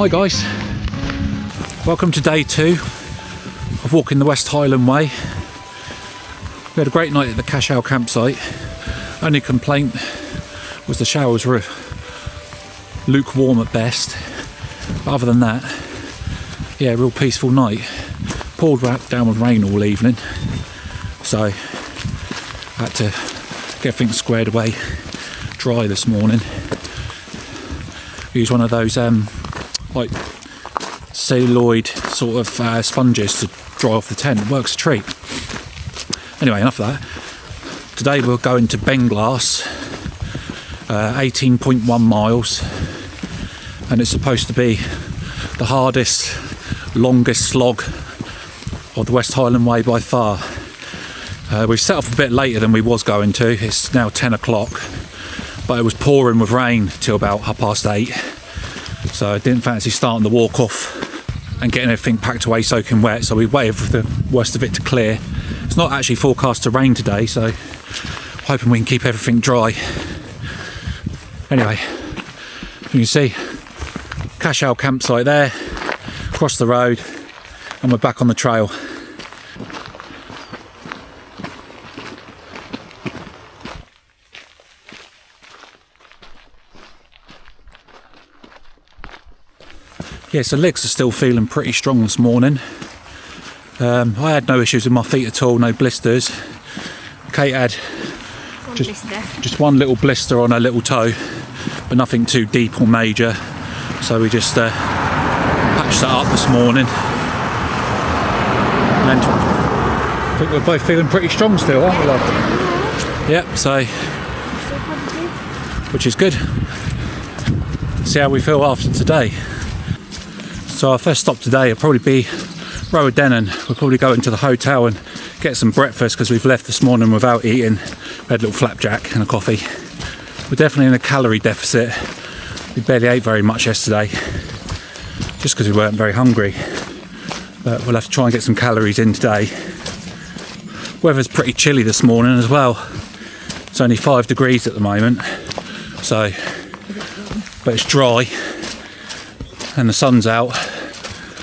Hi guys, welcome to day 2 of walking the West Highland Way. We had a great night at the Sollachy Campsite. Only complaint was the showers were lukewarm at best. But other than that, yeah, real peaceful night. Poured down with rain all evening, so I had to get things squared away dry this morning. Use one of those like celluloid sort of sponges to dry off the tent. It works a treat. Anyway, enough of that. Today we're going to Beinglas, 18.1 miles, and it's supposed to be the hardest, longest slog of the West Highland Way by far. We've set off a bit later than we was going to. It's now 10 o'clock, but it was pouring with rain till about 8:30, so I didn't fancy starting the walk off and getting everything packed away soaking wet, so we waited for the worst of it to clear. It's not actually forecast to rain today, so hoping we can keep everything dry. Anyway, you can see Sollachy Campsite there, across the road, and we're back on the trail. Yeah, so legs are still feeling pretty strong this morning. I had no issues with my feet at all, no blisters. Kate had just one little blister on her little toe, but nothing too deep or major. So we just patched that up this morning. And I think we're both feeling pretty strong still, aren't we, love? Yep, so, which is good. See how we feel after today. So our first stop today will probably be Rowardennan. We'll probably go into the hotel and get some breakfast because we've left this morning without eating. We had a little flapjack and a coffee. We're definitely in a calorie deficit. We barely ate very much yesterday just because we weren't very hungry. But we'll have to try and get some calories in today. Weather's pretty chilly this morning as well. It's only 5 degrees at the moment, so, but it's dry and the sun's out.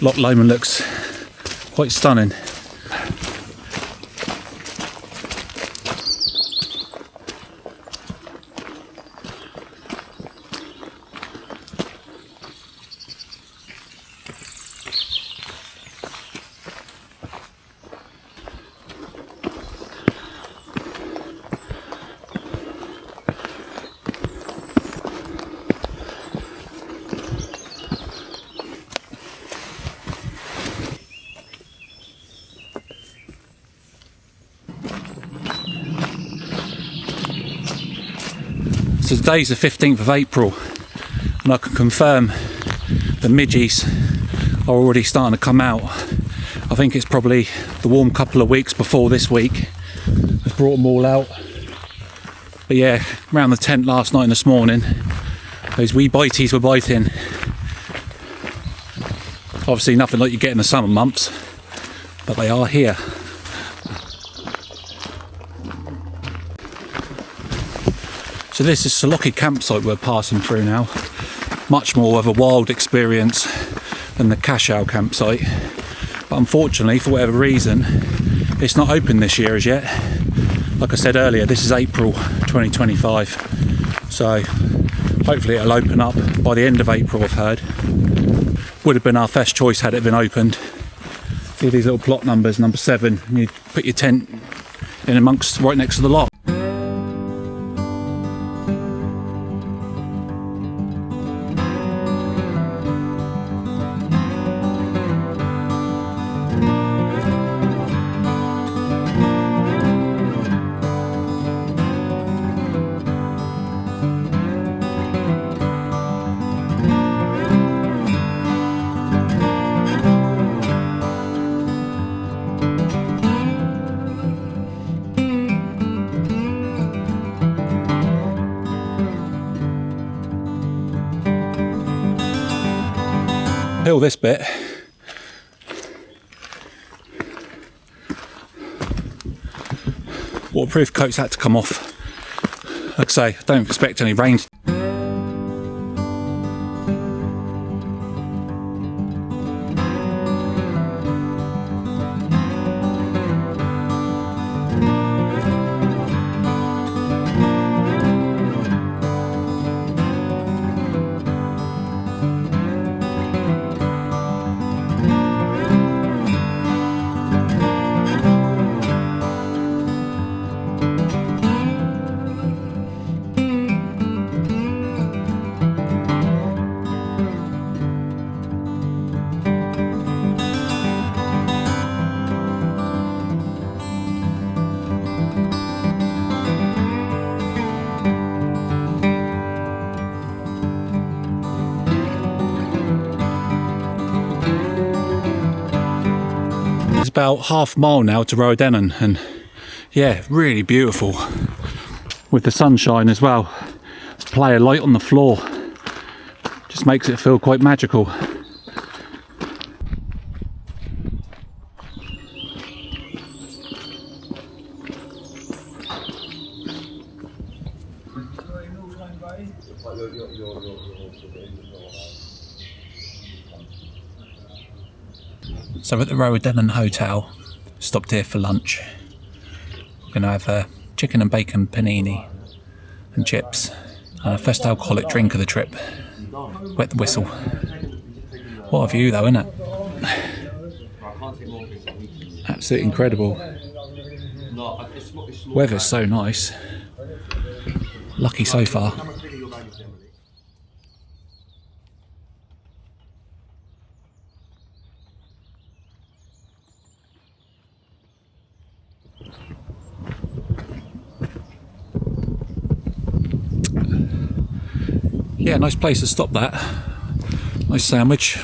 Loch Lomond looks quite stunning. So today's the 15th of April, and I can confirm the midges are already starting to come out. I think it's probably the warm couple of weeks before this week has brought them all out. But yeah, around the tent last night and this morning, those wee bites were biting. Obviously nothing like you get in the summer months, but they are here. So this is Sollachy Campsite we're passing through now. Much more of a wild experience than the Sollachy Campsite. But unfortunately, for whatever reason, it's not open this year as yet. Like I said earlier, this is April 2025. So hopefully it'll open up by the end of April, I've heard. Would have been our first choice had it been opened. See these little plot numbers, number 7, and you put your tent in amongst, right next to the lot. Hill this bit. Waterproof coats had to come off. Like I say, I don't expect any rain. about half a mile now to Rowardennan, and yeah, really beautiful with the sunshine as well. Play of light on the floor just makes it feel quite magical. So at the Rowardennan Hotel, stopped here for lunch. We're going to have a chicken and bacon panini and chips, and a first alcoholic drink of the trip. Wet the whistle. What a view though, isn't it? Absolutely incredible. Weather's so nice. Lucky so far. Yeah, nice place to stop that. Nice sandwich,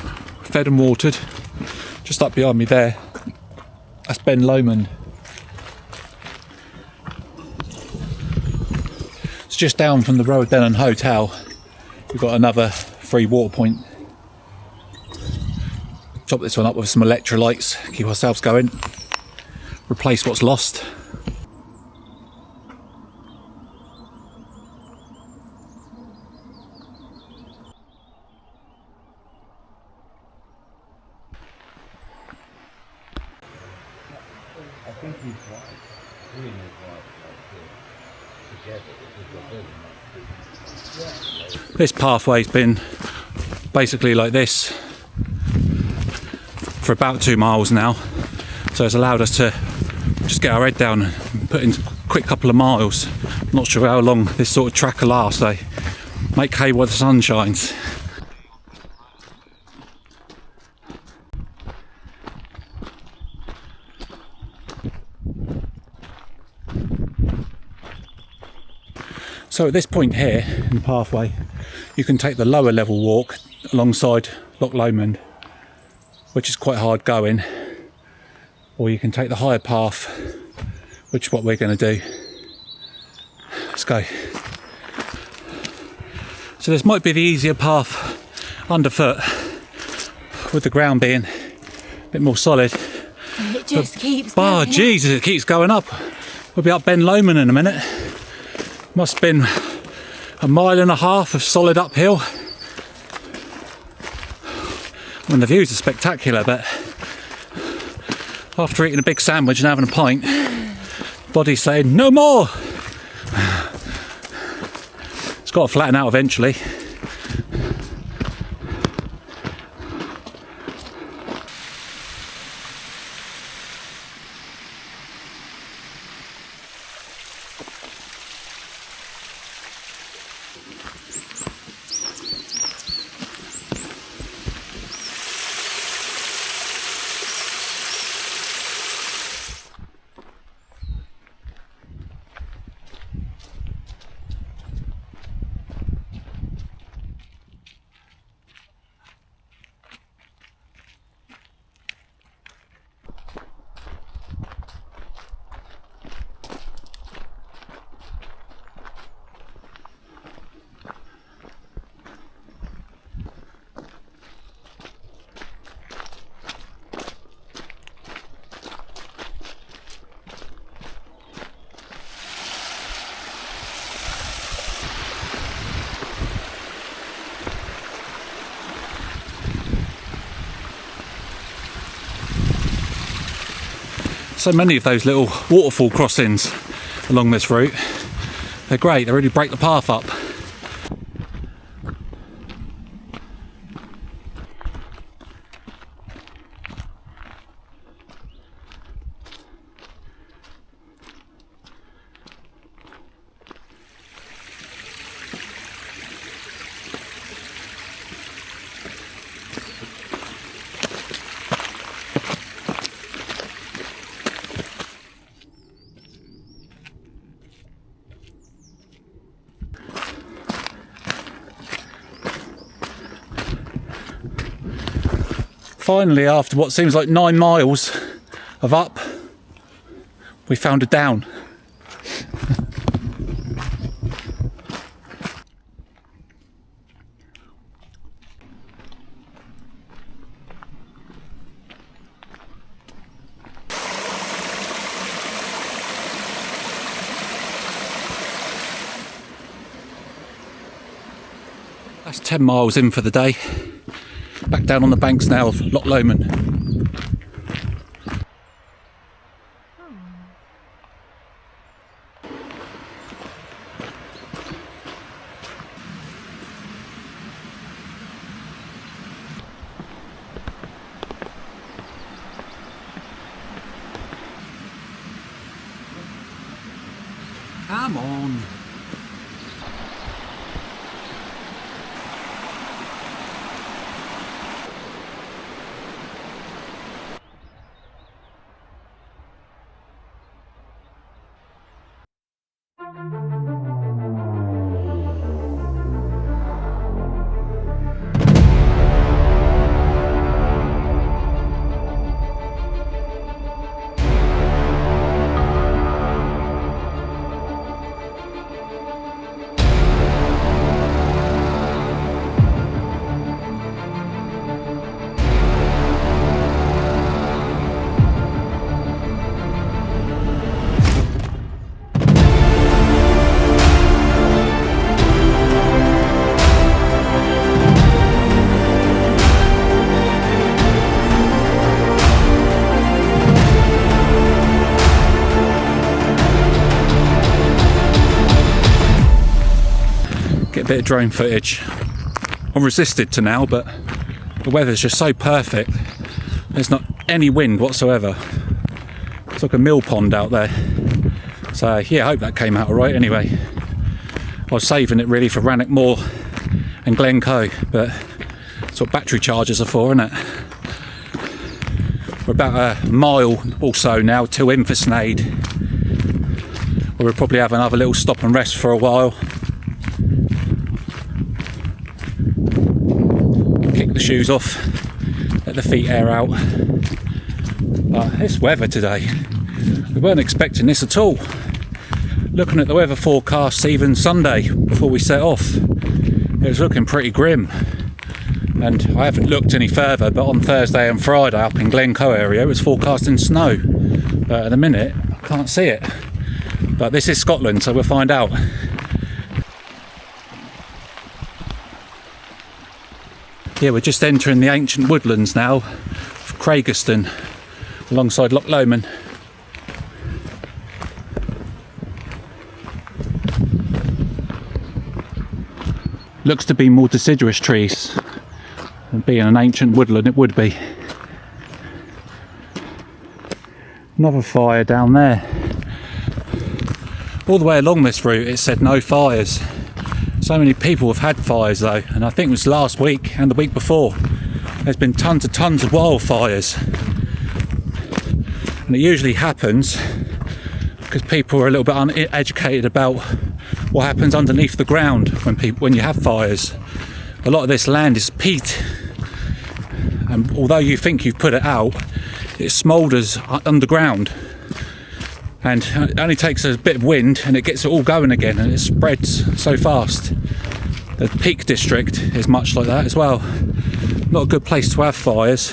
fed and watered. Just up behind me there, that's Beinglas Lomond. It's just down from the Rowardennan Hotel. We've got another free water point. Top this one up with some electrolytes, keep ourselves going. Replace what's lost. This pathway's been basically like this for about 2 miles now, so it's allowed us to just get our head down and put in a quick couple of miles. Not sure how long this sort of track will last, so make hay while the sun shines. So at this point here in the pathway, you can take the lower level walk alongside Loch Lomond, which is quite hard going, or you can take the higher path, which is what we're going to do. Let's go. So this might be the easier path underfoot, with the ground being a bit more solid. And it just keeps going. Oh Jesus, it keeps going up. We'll be up Beinglas Lomond in a minute. Must have been 1.5 miles of solid uphill. I mean, the views are spectacular, but after eating a big sandwich and having a pint, body's saying no more. It's got to flatten out eventually. So many of those little waterfall crossings along this route. They're great, they really break the path up. Finally, after what seems like 9 miles of up, we found a down. That's 10 miles in for the day. Back down on the banks now of Loch Lomond. Come on. Get a bit of drone footage. I'm resisted to now, but the weather's just so perfect. There's not any wind whatsoever. It's like a mill pond out there. So yeah, I hope that came out alright anyway. I was saving it really for Rannoch Moor and Glencoe, but that's what battery chargers are for, isn't it? We're about a mile or so now to Inversnaid, where we'll probably have another little stop and rest for a while. Kick the shoes off, let the feet air out. But this weather today, we weren't expecting this at all. Looking at the weather forecast even Sunday before we set off, it was looking pretty grim. And I haven't looked any further, but on Thursday and Friday up in Glencoe area it was forecasting snow. But at the minute I can't see it. But this is Scotland, so we'll find out. Yeah, we're just entering the ancient woodlands now of Craigiston alongside Loch Lomond. Looks to be more deciduous trees, and being an ancient woodland it would be. Another fire down there. All the way along this route it said no fires. So many people have had fires though, and I think it was last week and the week before. There's been tons of wildfires. And it usually happens because people are a little bit uneducated about what happens underneath the ground when you have fires. A lot of this land is peat, and although you think you've put it out, it smoulders underground, and it only takes a bit of wind and it gets it all going again, and it spreads so fast. The Peak District is much like that as well. Not a good place to have fires.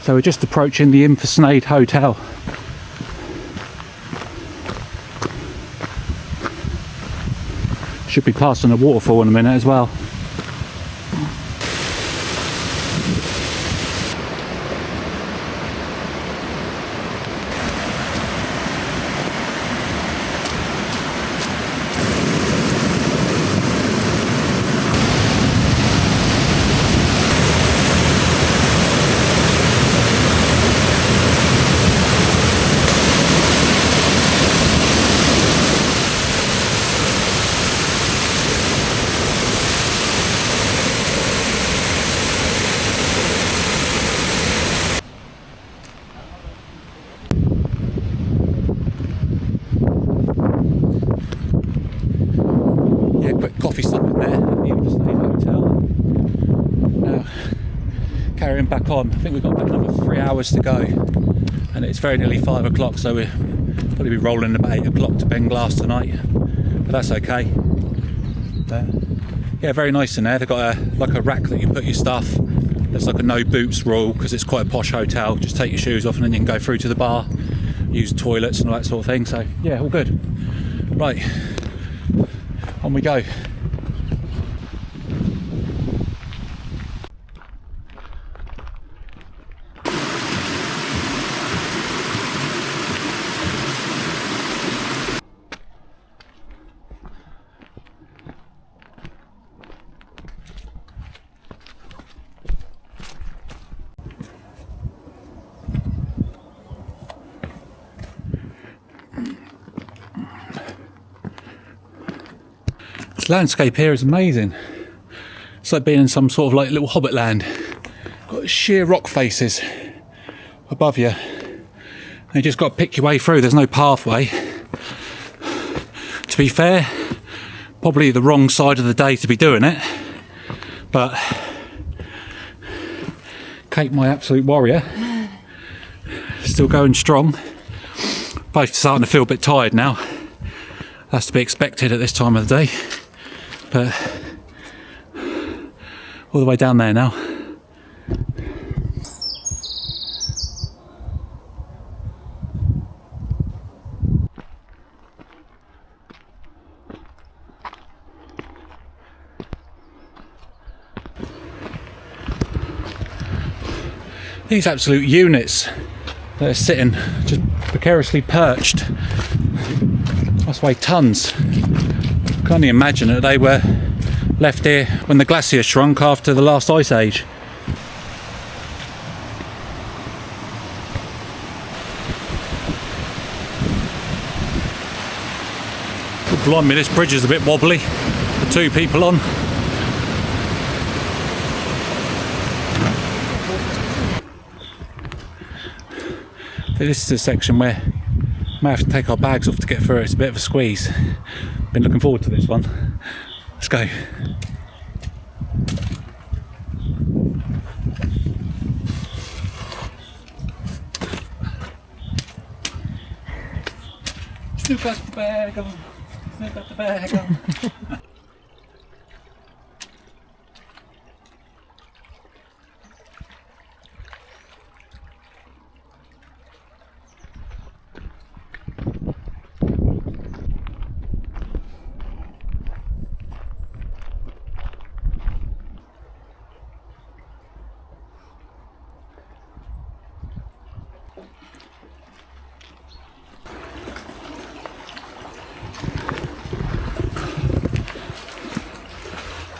So we're just approaching the Inversnaid Hotel. Should be passing a waterfall in a minute as well. Coffee stop in there at the Inversnaid Hotel. Now, carrying back on, I think we've got about another 3 hours to go, and it's very nearly 5 o'clock, so we'll probably be rolling about 8 o'clock to Beinglas tonight, but that's okay. Yeah, very nice in there. They've got like a rack that you put your stuff. There's like a no boots rule because it's quite a posh hotel. Just take your shoes off and then you can go through to the bar, use the toilets and all that sort of thing. So yeah, all good. Right, on we go. Landscape here is amazing. It's like being in some sort of like little hobbit land. Got sheer rock faces above you, and you just got to pick your way through. There's no pathway. To be fair, probably the wrong side of the day to be doing it, but Kate, my absolute warrior, still going strong. Both starting to feel a bit tired now. That's to be expected at this time of the day. But all the way down there now. These absolute units that are sitting just precariously perched, that's weigh tons. Can't only imagine that they were left here when the glacier shrunk after the last ice age. Oh, blimey, this bridge is a bit wobbly. The two people on. This is a section where we may have to take our bags off to get through. It's a bit of a squeeze. Been looking forward to this one. Let's go. Still got the bag on. Still got the bag on.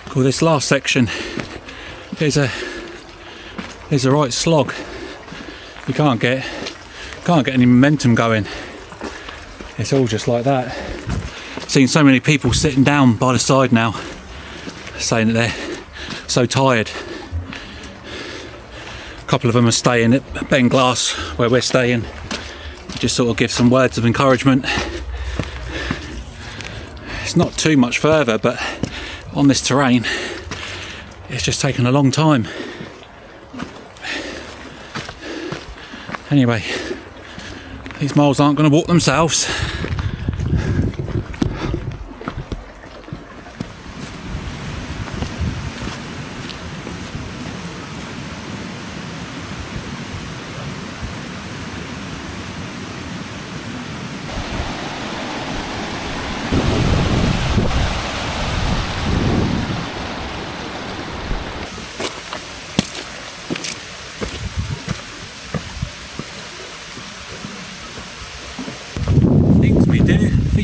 Cool, this last section is a right slog. You can't get any momentum going. It's all just like that. Seen so many people sitting down by the side now, saying that they're so tired. A couple of them are staying at Beinglas, where we're staying. Just sort of give some words of encouragement. It's not too much further, but on this terrain, it's just taken a long time. Anyway, these moles aren't going to walk themselves.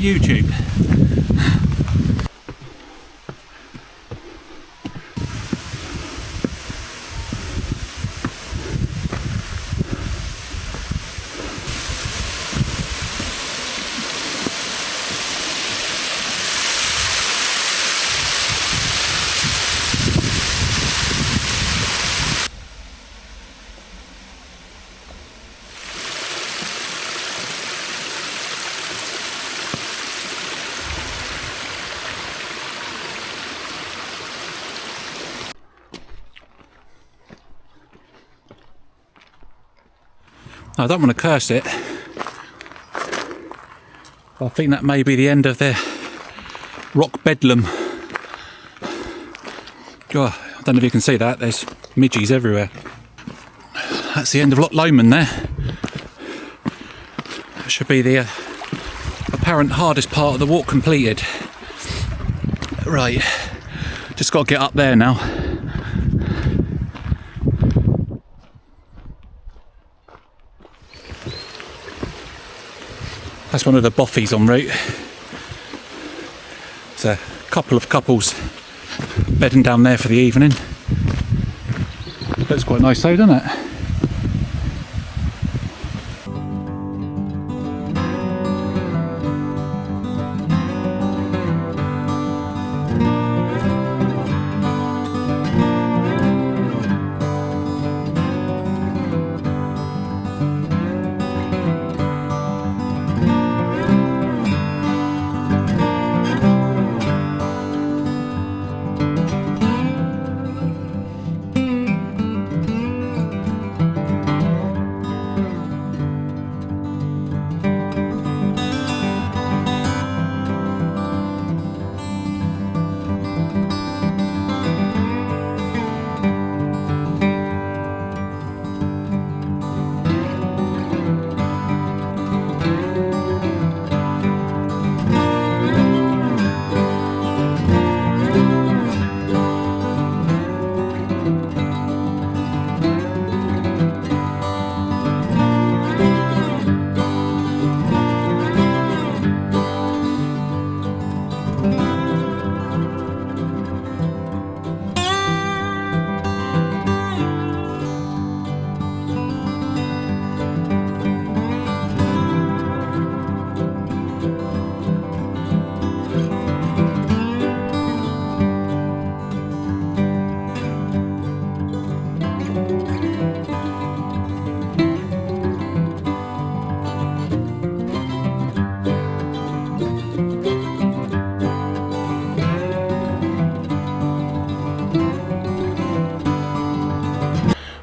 YouTube. I don't want to curse it, but I think that may be the end of their rock bedlam. God, I don't know if you can see that, there's midgies everywhere. That's the end of Loch Lomond there. That should be the apparent hardest part of the walk completed. Right, just got to get up there now. That's one of the boffies en route. There's a couple of couples bedding down there for the evening. Looks quite nice though, doesn't it?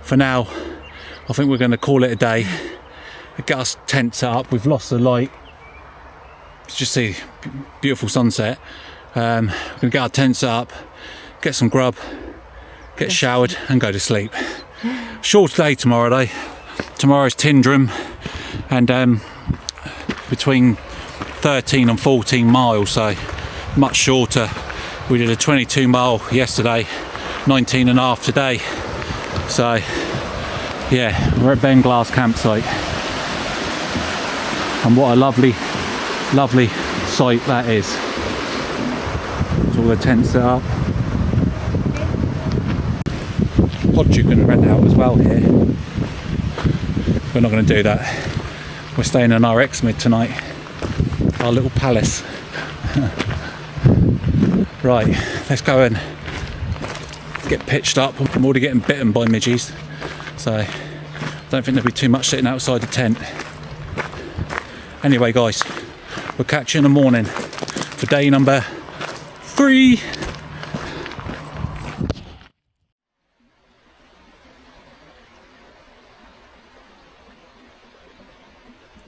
For now, I think we're going to call it a day. Get our tent set up. We've lost the light. Just see beautiful sunset. We're going to get our tent set up, get some grub, get showered and go to sleep. Short day tomorrow though. Tomorrow's Tindrum and between 13 and 14 miles, so much shorter. We did a 22 mile yesterday, 19 and a half today. So yeah, we're at Beinglas Campsite, and what a lovely site that is. There's all the tents set up. Lodge you can rent out as well here. We're not going to do that. We're staying in our Exmid tonight, our little palace. Right, let's go and get pitched up. I'm already getting bitten by midgies, so I don't think there'll be too much sitting outside the tent. Anyway guys, we'll catch you in the morning for day number 3.